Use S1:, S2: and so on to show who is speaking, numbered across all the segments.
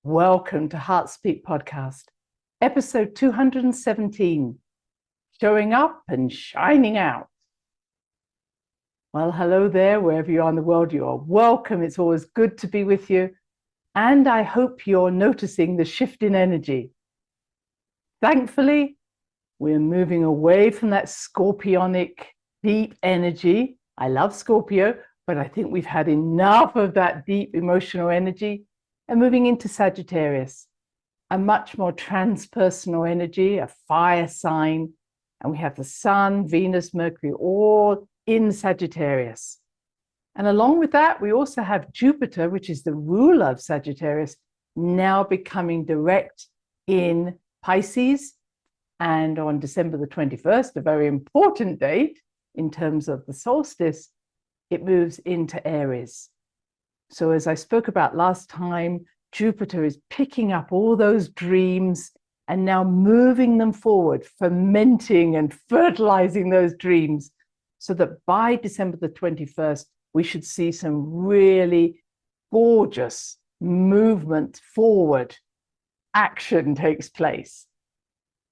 S1: Welcome to Heart Speak Podcast, episode 217, Showing Up and Shining Out. Well, hello there, wherever you are in the world, you are welcome. It's always good to be with you. And I hope you're noticing the shift in energy. Thankfully, we're moving away from that scorpionic, deep energy. I love Scorpio, but I think we've had enough of that deep emotional energy. And moving into Sagittarius, a much more transpersonal energy, a fire sign. And we have the Sun, Venus, Mercury, all in Sagittarius. And along with that, we also have Jupiter, which is the ruler of Sagittarius, now becoming direct in Pisces. And on December the 21st, a very important date in terms of the solstice, it moves into Aries. So as I spoke about last time, Jupiter is picking up all those dreams and now moving them forward, fermenting and fertilizing those dreams so that by December the 21st, we should see some really gorgeous movement forward. Action takes place.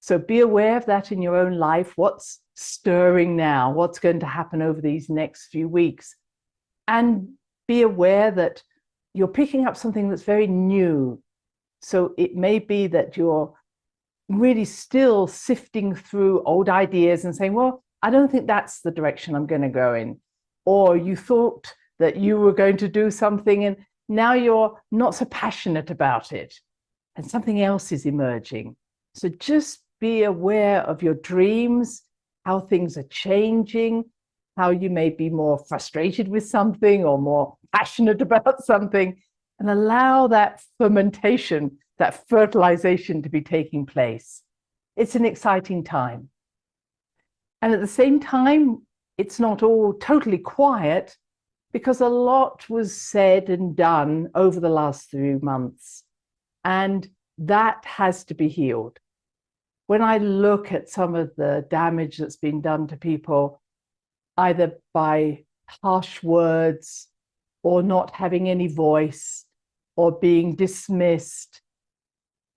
S1: So be aware of that in your own life. What's stirring now? What's going to happen over these next few weeks? And be aware that you're picking up something that's very new. So it may be that you're really still sifting through old ideas and saying, well, I don't think that's the direction I'm going to go in. Or you thought that you were going to do something and now you're not so passionate about it and something else is emerging. So just be aware of your dreams, how things are changing, how you may be more frustrated with something or more passionate about something, and allow that fermentation, that fertilization to be taking place. It's an exciting time. And at the same time, it's not all totally quiet because a lot was said and done over the last 3 months, and that has to be healed. When I look at some of the damage that's been done to people, either by harsh words or not having any voice or being dismissed,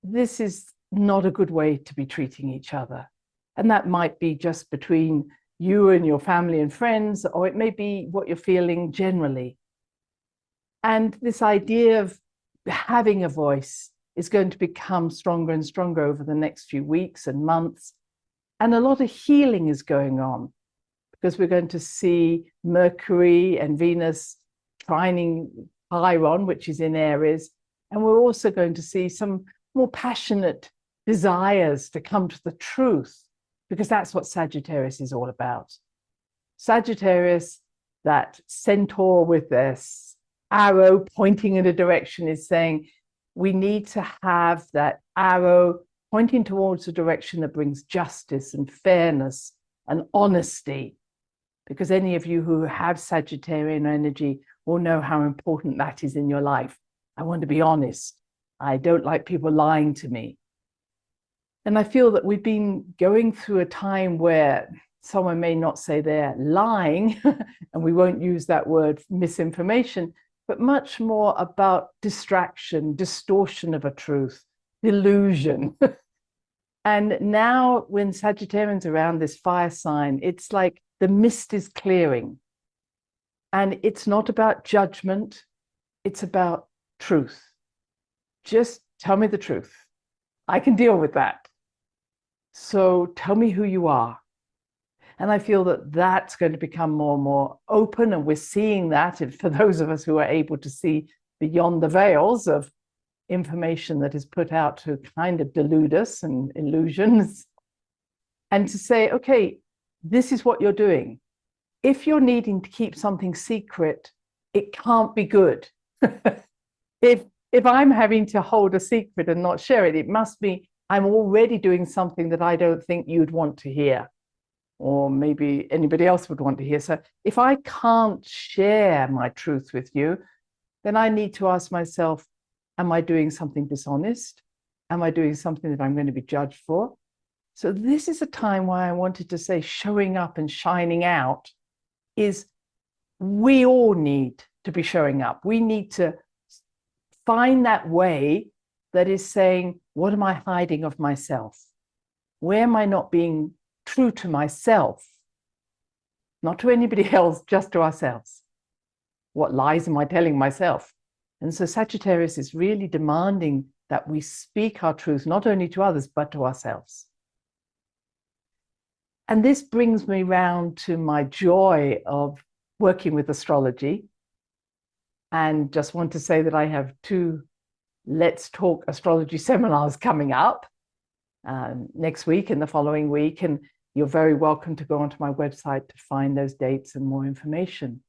S1: this is not a good way to be treating each other. And that might be just between you and your family and friends, or it may be what you're feeling generally. And this idea of having a voice is going to become stronger and stronger over the next few weeks and months. And a lot of healing is going on because we're going to see Mercury and Venus trining Chiron, which is in Aries. And we're also going to see some more passionate desires to come to the truth, because that's what Sagittarius is all about. Sagittarius, that centaur with this arrow pointing in a direction, is saying we need to have that arrow pointing towards a direction that brings justice and fairness and honesty. Because any of you who have Sagittarian energy will know how important that is in your life. I want to be honest. I don't like people lying to me. And I feel that we've been going through a time where someone may not say they're lying, and we won't use that word misinformation, but much more about distraction, distortion of a truth, delusion. And now when Sagittarians are around this fire sign, it's like the mist is clearing. And it's not about judgment, it's about truth. Just tell me the truth. I can deal with that. So tell me who you are. And I feel that that's going to become more and more open, and we're seeing that. And for those of us who are able to see beyond the veils of information that is put out to kind of delude us and illusions, and to say, okay, this is what you're doing. If you're needing to keep something secret, it can't be good. If I'm having to hold a secret and not share it, it must be I'm already doing something that I don't think you'd want to hear, or maybe anybody else would want to hear. So if I can't share my truth with you, then I need to ask myself, am I doing something dishonest? Am I doing something that I'm going to be judged for? So this is a time why I wanted to say showing up and shining out is we all need to be showing up. We need to find that way that is saying, what am I hiding of myself? Where am I not being true to myself? Not to anybody else, just to ourselves. What lies am I telling myself? And so Sagittarius is really demanding that we speak our truth, not only to others, but to ourselves. And this brings me round to my joy of working with astrology. And just want to say that I have 2 Let's Talk astrology seminars coming up next week and the following week. And you're very welcome to go onto my website to find those dates and more information.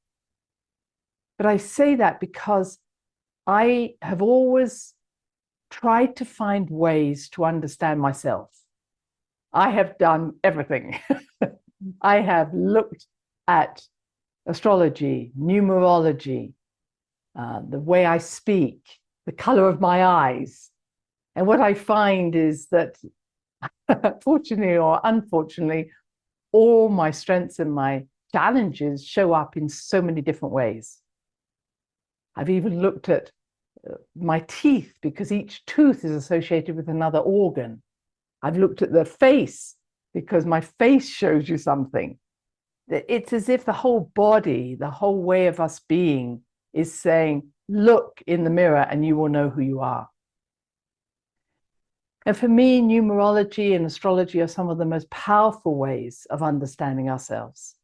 S1: But I say that because I have always tried to find ways to understand myself. I have done everything. I have looked at astrology, numerology, the way I speak, the color of my eyes. And what I find is that, fortunately or unfortunately, all my strengths and my challenges show up in so many different ways. I've even looked at my teeth, because each tooth is associated with another organ. I've looked at the face, because my face shows you something. It's as if the whole body, the whole way of us being, is saying, look in the mirror and you will know who you are. And for me, numerology and astrology are some of the most powerful ways of understanding ourselves.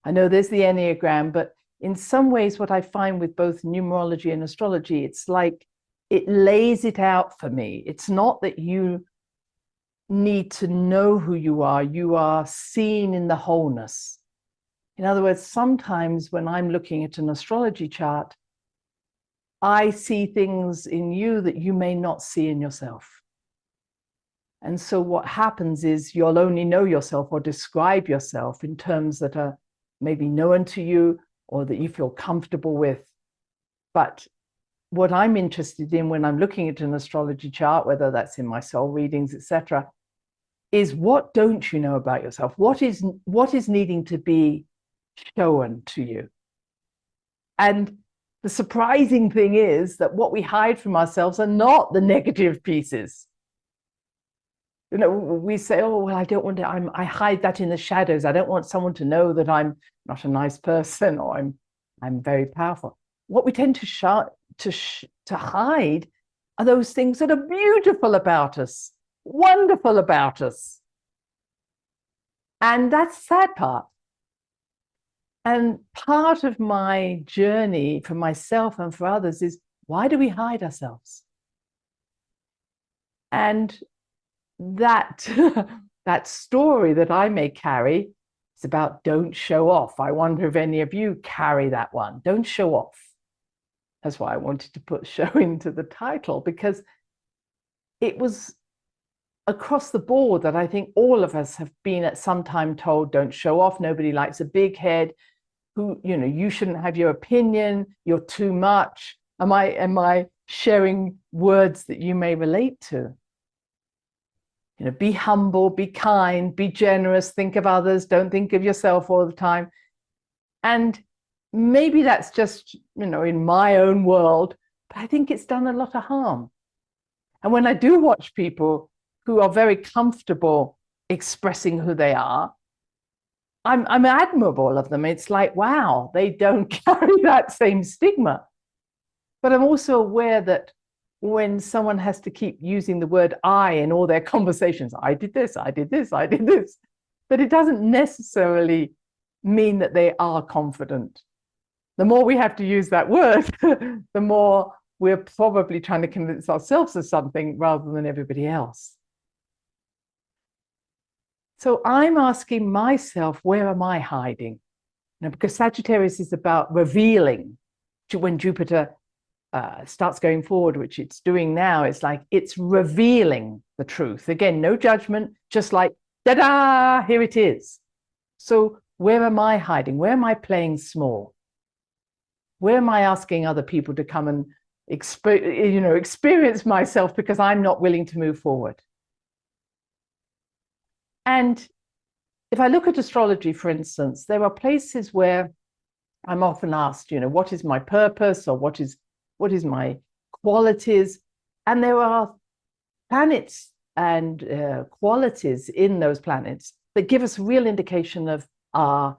S1: I know there's the Enneagram, but in some ways, what I find with both numerology and astrology, it's like it lays it out for me. It's not that you need to know who you are seen in the wholeness. In other words, sometimes when I'm looking at an astrology chart, I see things in you that you may not see in yourself. And so what happens is you'll only know yourself or describe yourself in terms that are maybe known to you or that you feel comfortable with. But what I'm interested in when I'm looking at an astrology chart, whether that's in my soul readings, etc., is what don't you know about yourself? What is needing to be shown to you? And the surprising thing is that what we hide from ourselves are not the negative pieces. You know, we say, oh, well, I don't want to, I hide that in the shadows. I don't want someone to know that I'm not a nice person or I'm very powerful. What we tend to hide are those things that are beautiful about us, wonderful about us. And that's the sad part. And part of my journey for myself and for others is, why do we hide ourselves? And that story that I may carry is about don't show off. I wonder if any of you carry that one. Don't show off. That's why I wanted to put show into the title, because it was across the board that I think all of us have been at some time told, don't show off. Nobody likes a big head. You shouldn't have your opinion. You're too much. Am I sharing words that you may relate to? Be humble, be kind, be generous, think of others, don't think of yourself all the time. And maybe that's just, in my own world, but I think it's done a lot of harm. And when I do watch people who are very comfortable expressing who they are, I'm admirable of them. It's like, wow, they don't carry that same stigma. But I'm also aware that when someone has to keep using the word I in all their conversations, I did this, I did this, I did this, but it doesn't necessarily mean that they are confident. The more we have to use that word, the more we're probably trying to convince ourselves of something rather than everybody else. So I'm asking myself, where am I hiding? Because Sagittarius is about revealing. When Jupiter starts going forward, which it's doing now, it's like it's revealing the truth. Again, no judgment, just like, da-da, here it is. So where am I hiding? Where am I playing small? Where am I asking other people to come and experience myself because I'm not willing to move forward? And if I look at astrology, for instance, there are places where I'm often asked, what is my purpose, or what is my qualities? And there are planets and qualities in those planets that give us a real indication of our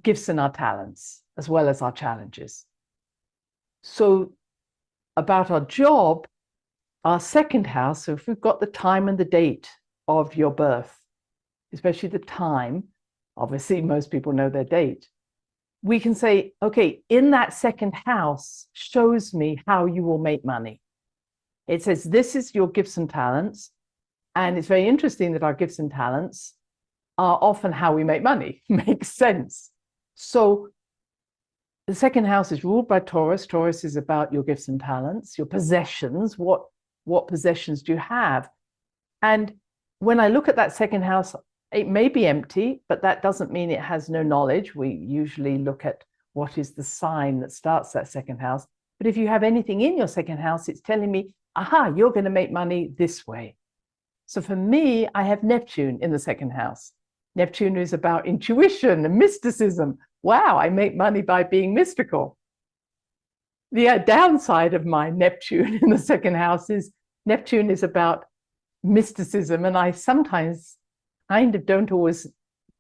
S1: gifts and our talents, as well as our challenges. So about our job, our second house, so if we've got the time and the date of your birth, especially the time, obviously most people know their date, we can say, okay, in that second house shows me how you will make money. It says, this is your gifts and talents. And it's very interesting that our gifts and talents are often how we make money. Makes sense. So the second house is ruled by Taurus. Taurus is about your gifts and talents, your possessions. What possessions do you have? And when I look at that second house, it may be empty, but that doesn't mean it has no knowledge. We usually look at what is the sign that starts that second house. But if you have anything in your second house, it's telling me, aha, you're going to make money this way. So for me, I have Neptune in the second house. Neptune is about intuition and mysticism. Wow, I make money by being mystical. The downside of my Neptune in the second house is Neptune is about mysticism, and I sometimes kind of don't always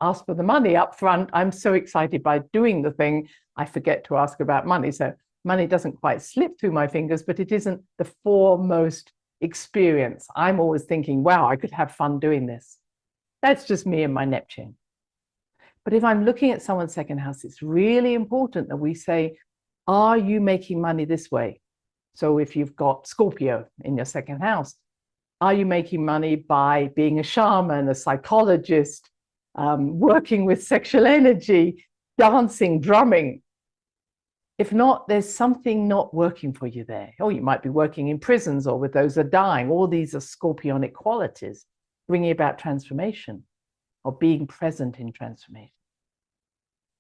S1: ask for the money up front. I'm so excited by doing the thing, I forget to ask about money. So money doesn't quite slip through my fingers, but it isn't the foremost experience. I'm always thinking, wow, I could have fun doing this. That's just me and my Neptune. But if I'm looking at someone's second house, it's really important that we say, are you making money this way? So if you've got Scorpio in your second house, are you making money by being a shaman, a psychologist, working with sexual energy, dancing, drumming? If not, there's something not working for you there. Or you might be working in prisons or with those that are dying. All these are scorpionic qualities, bringing about transformation or being present in transformation.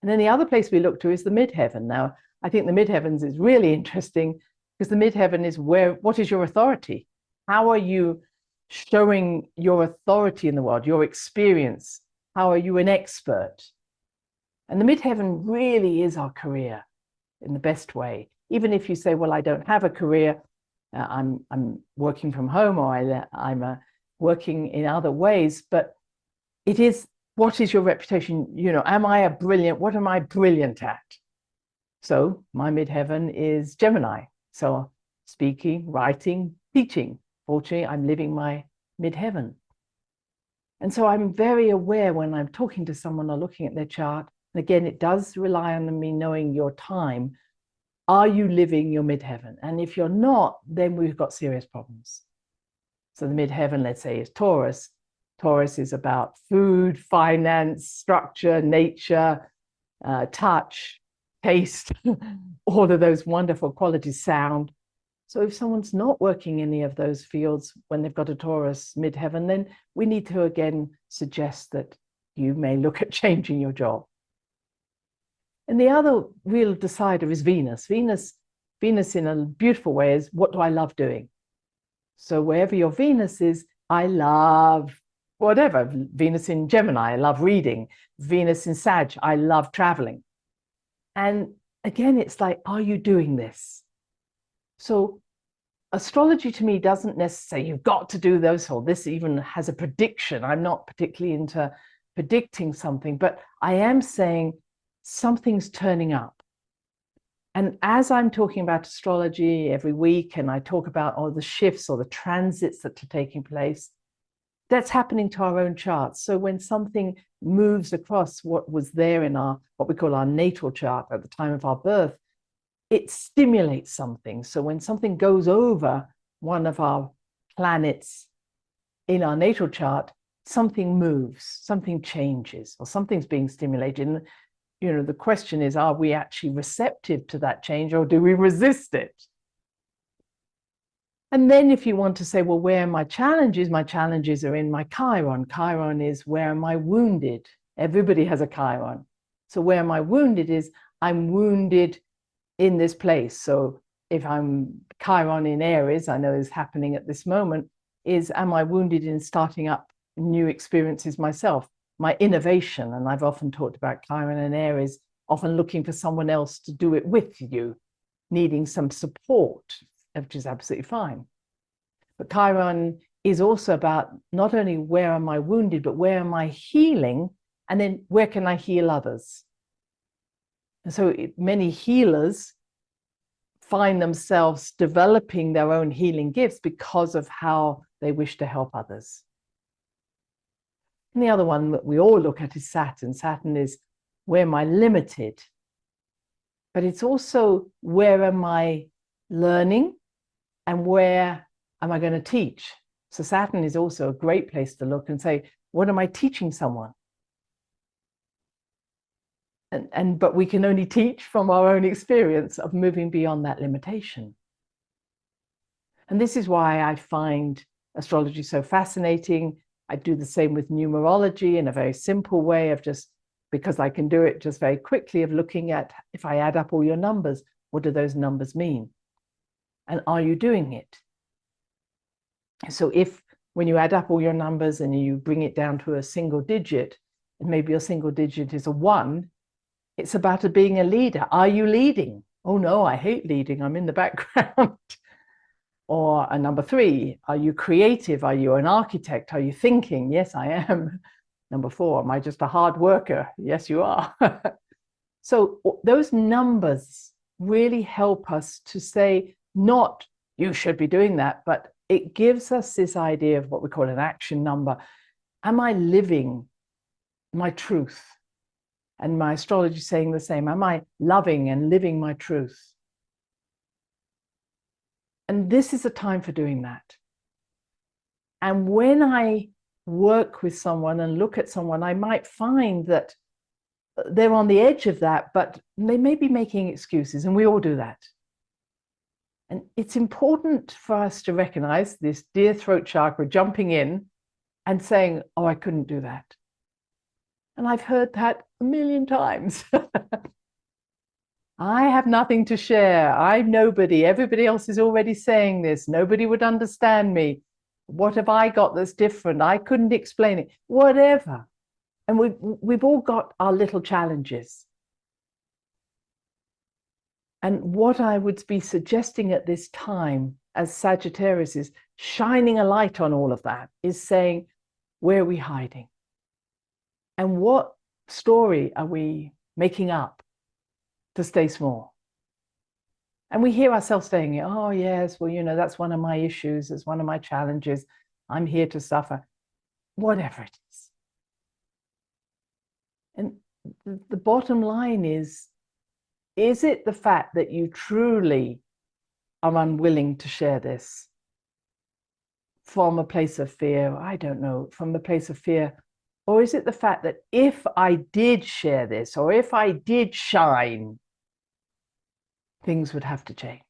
S1: And then the other place we look to is the midheaven. Now, I think the midheavens is really interesting because the midheaven is what is your authority? How are you showing your authority in the world, your experience? How are you an expert? And the midheaven really is our career in the best way. Even if you say, well, I don't have a career, I'm working from home, or I'm working in other ways, but it is, what is your reputation? You know, what am I brilliant at? So my midheaven is Gemini. So speaking, writing, teaching. Fortunately, I'm living my midheaven. And so I'm very aware when I'm talking to someone or looking at their chart, and again, it does rely on me knowing your time. Are you living your midheaven? And if you're not, then we've got serious problems. So the midheaven, let's say, is Taurus. Taurus is about food, finance, structure, nature, touch, taste, all of those wonderful qualities, sound. So if someone's not working any of those fields when they've got a Taurus midheaven, then we need to again suggest that you may look at changing your job. And the other real decider is Venus. Venus in a beautiful way is, what do I love doing? So wherever your Venus is, I love whatever. Venus in Gemini, I love reading. Venus in Sag, I love traveling. And again, it's like, are you doing this? So astrology to me doesn't necessarily, you've got to do those, or this even has a prediction. I'm not particularly into predicting something, but I am saying something's turning up. And as I'm talking about astrology every week, and I talk about all the shifts or the transits that are taking place, that's happening to our own charts. So when something moves across what was there in what we call our natal chart at the time of our birth, it stimulates something. So when something goes over one of our planets in our natal chart, something moves, something changes, or something's being stimulated. And you know, the question is, are we actually receptive to that change, or do we resist it? And then if you want to say, well, where are my challenges? My challenges are in my Chiron. Chiron is, where am I wounded? Everybody has a Chiron. So where am I wounded is, I'm wounded in this place. So if I'm Chiron in Aries, I know is happening at this moment, is, am I wounded in starting up new experiences myself? My innovation, and I've often talked about Chiron and Aries, often looking for someone else to do it with you, needing some support, which is absolutely fine. But Chiron is also about not only where am I wounded, but where am I healing? And then where can I heal others? And so many healers find themselves developing their own healing gifts because of how they wish to help others. And the other one that we all look at is Saturn. Saturn is where am I limited? But it's also where am I learning and where am I going to teach? So Saturn is also a great place to look and say, what am I teaching someone? But we can only teach from our own experience of moving beyond that limitation. And this is why I find astrology so fascinating. I do the same with numerology in a very simple way of just, because I can do it just very quickly, of looking at, if I add up all your numbers, what do those numbers mean? And are you doing it? So if when you add up all your numbers and you bring it down to a single digit, and maybe your single digit is a 1, it's about being a leader. Are you leading? Oh no, I hate leading. I'm in the background. Or a number 3, are you creative? Are you an architect? Are you thinking? Yes, I am. Number 4, am I just a hard worker? Yes, you are. So those numbers really help us to say, not you should be doing that, but it gives us this idea of what we call an action number. Am I living my truth? And my astrology is saying the same. Am I loving and living my truth? And this is a time for doing that. And when I work with someone and look at someone, I might find that they're on the edge of that, but they may be making excuses, and we all do that. And it's important for us to recognize this dear throat chakra jumping in and saying, oh, I couldn't do that. And I've heard that a million times. I have nothing to share. I'm nobody. Everybody else is already saying this. Nobody would understand me. What have I got that's different? I couldn't explain it. Whatever. And we've all got our little challenges. And what I would be suggesting at this time as Sagittarius is shining a light on all of that, is saying, where are we hiding? And what story are we making up to stay small? And we hear ourselves saying, oh, yes, well, you know, that's one of my issues. It's one of my challenges. I'm here to suffer. Whatever it is. And the bottom line is it the fact that you truly are unwilling to share this from a place of fear? I don't know, from a place of fear. Or is it the fact that if I did share this, or if I did shine, things would have to change?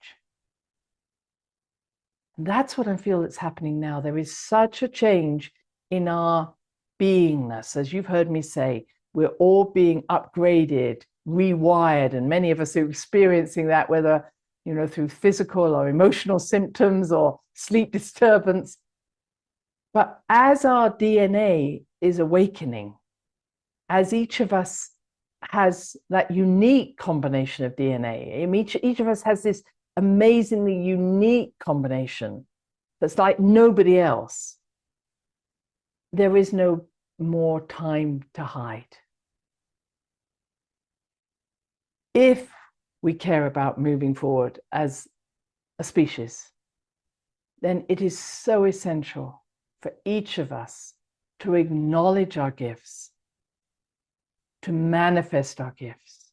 S1: And that's what I feel that's happening now. There is such a change in our beingness. As you've heard me say, we're all being upgraded, rewired, and many of us are experiencing that, whether, you know, through physical or emotional symptoms or sleep disturbance. But as our DNA is awakening, as each of us has that unique combination of DNA, each of us has this amazingly unique combination that's like nobody else, there is no more time to hide. If we care about moving forward as a species, then it is so essential for each of us to acknowledge our gifts, to manifest our gifts,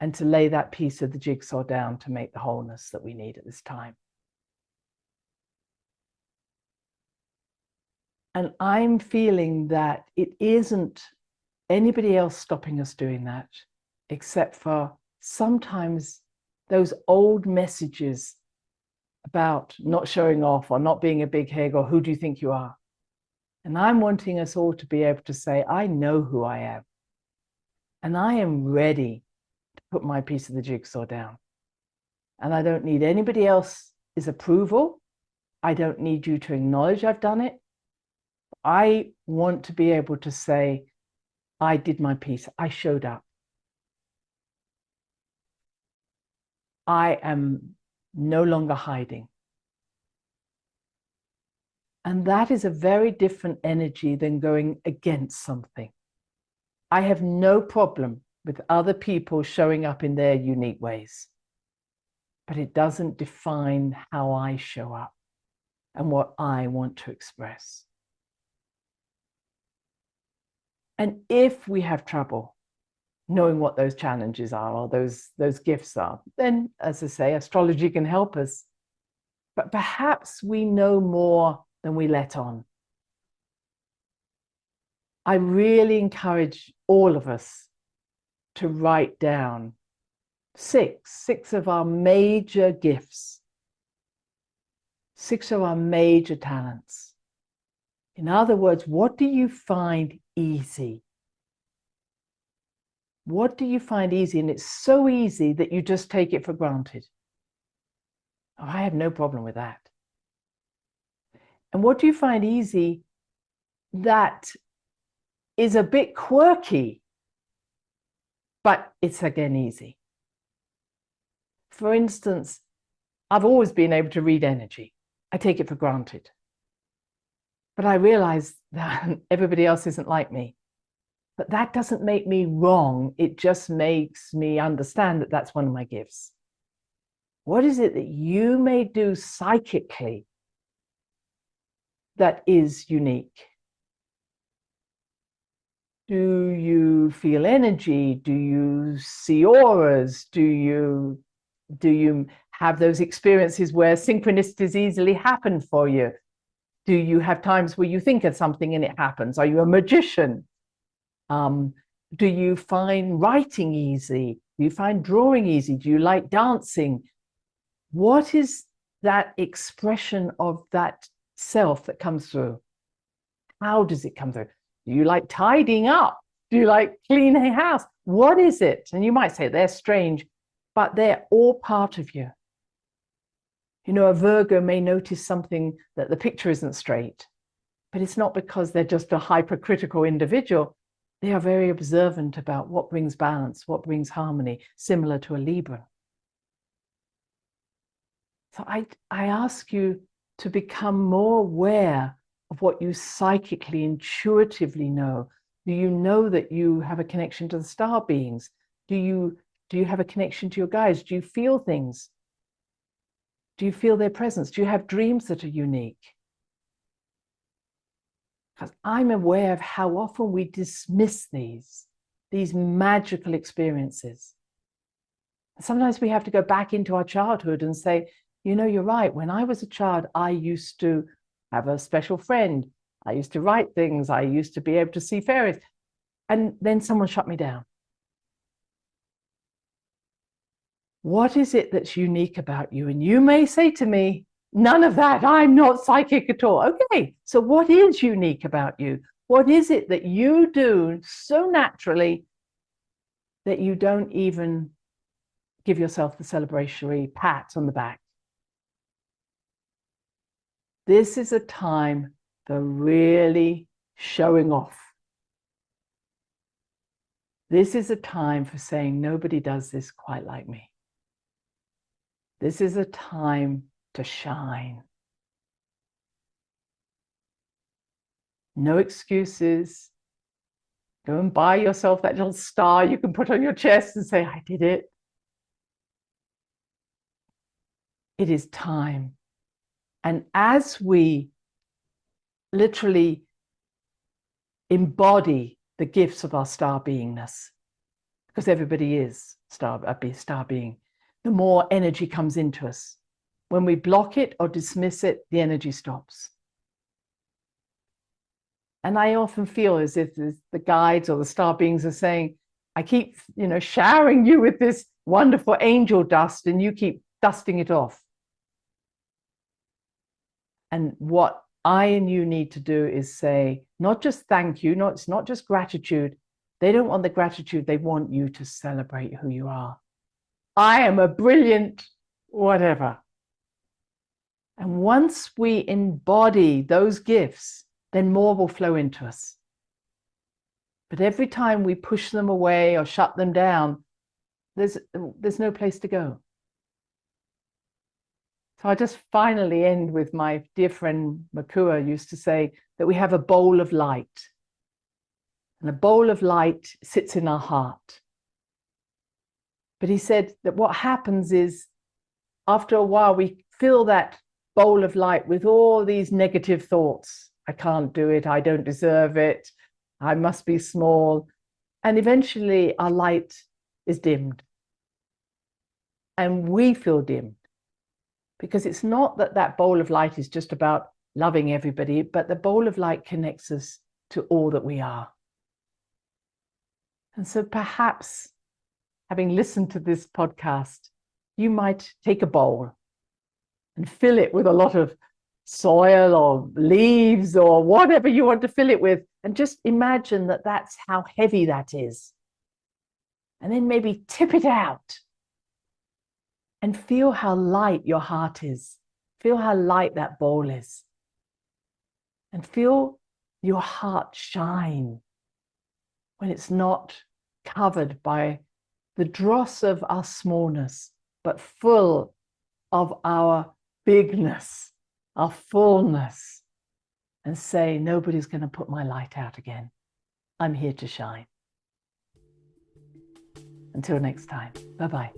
S1: and to lay that piece of the jigsaw down to make the wholeness that we need at this time. And I'm feeling that it isn't anybody else stopping us doing that, except for sometimes those old messages about not showing off or not being a big head or who do you think you are? And I'm wanting us all to be able to say, I know who I am. And I am ready to put my piece of the jigsaw down. And I don't need anybody else's approval. I don't need you to acknowledge I've done it. I want to be able to say, I did my piece. I showed up. I am no longer hiding. And that is a very different energy than going against something. I have no problem with other people showing up in their unique ways, but it doesn't define how I show up and what I want to express. And if we have trouble knowing what those challenges are or those gifts are, then, as I say, astrology can help us. But perhaps we know more than we let on. I really encourage all of us to write down six of our major gifts, 6 of our major talents. In other words, what do you find easy? What do you find easy? And it's so easy that you just take it for granted. Oh, I have no problem with that. And what do you find easy that is a bit quirky, but it's again easy? For instance, I've always been able to read energy. I take it for granted. But I realize that everybody else isn't like me. But that doesn't make me wrong. It just makes me understand that that's one of my gifts. What is it that you may do psychically that is unique? Do you feel energy? Do you see auras? Do you have those experiences where synchronicities easily happen for you? Do you have times where you think of something and it happens? Are you a magician? Do you find writing easy? Do you find drawing easy? Do you like dancing? What is that expression of that self that comes through? How does it come through? Do you like tidying up? Do you like cleaning a house? What is it? And you might say they're strange, but they're all part of you. You know, a Virgo may notice something that the picture isn't straight, but it's not because they're just a hypercritical individual. They are very observant about what brings balance, what brings harmony, similar to a Libra. So I ask you to become more aware of what you psychically, intuitively know. Do you know that you have a connection to the star beings? Do you have a connection to your guides? Do you feel things? Do you feel their presence? Do you have dreams that are unique? Because I'm aware of how often we dismiss these magical experiences. Sometimes we have to go back into our childhood and say, you know, you're right. When I was a child, I used to have a special friend. I used to write things. I used to be able to see fairies. And then someone shut me down. What is it that's unique about you? And you may say to me, none of that. I'm not psychic at all. Okay, so what is unique about you? What is it that you do so naturally that you don't even give yourself the celebratory pat on the back? This is a time for really showing off. This is a time for saying, nobody does this quite like me. This is a time to shine. No excuses. Go and buy yourself that little star you can put on your chest and say, I did it. It is time. And as we literally embody the gifts of our star beingness, because everybody is a star being, the more energy comes into us. When we block it or dismiss it, the energy stops. And I often feel as if the guides or the star beings are saying, I keep, showering you with this wonderful angel dust and you keep dusting it off. And what I and you need to do is say, not just thank you, it's not just gratitude. They don't want the gratitude. They want you to celebrate who you are. I am a brilliant whatever. And once we embody those gifts, then more will flow into us. But every time we push them away or shut them down, there's no place to go. So I just finally end with my dear friend Makua used to say that we have a bowl of light. And a bowl of light sits in our heart. But he said that what happens is after a while, we fill that bowl of light with all these negative thoughts. I can't do it. I don't deserve it. I must be small. And eventually our light is dimmed. And we feel dimmed. Because it's not that that bowl of light is just about loving everybody, but the bowl of light connects us to all that we are. And so perhaps, having listened to this podcast, you might take a bowl and fill it with a lot of soil or leaves or whatever you want to fill it with, and just imagine that that's how heavy that is. And then maybe tip it out and feel how light your heart is. Feel how light that bowl is. And feel your heart shine when it's not covered by the dross of our smallness, but full of our bigness, our fullness. And say, nobody's going to put my light out again. I'm here to shine. Until next time, bye-bye.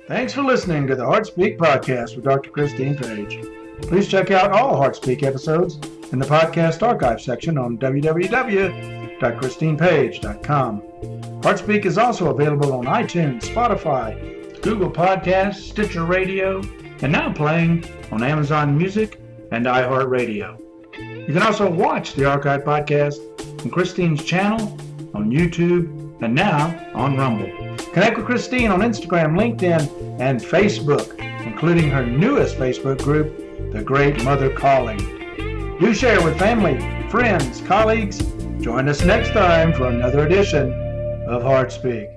S2: Thanks for listening to the HeartSpeak podcast with Dr. Christine Page. Please check out all HeartSpeak episodes in the podcast archive section on www.christinepage.com. HeartSpeak is also available on iTunes, Spotify, Google Podcasts, Stitcher Radio, and now playing on Amazon Music and iHeart Radio. You can also watch the archive podcast on Christine's channel on YouTube and now on Rumble. Connect with Christine on Instagram, LinkedIn, and Facebook, including her newest Facebook group, The Great Mother Calling. Do share with family, friends, colleagues. Join us next time for another edition of HeartSpeak.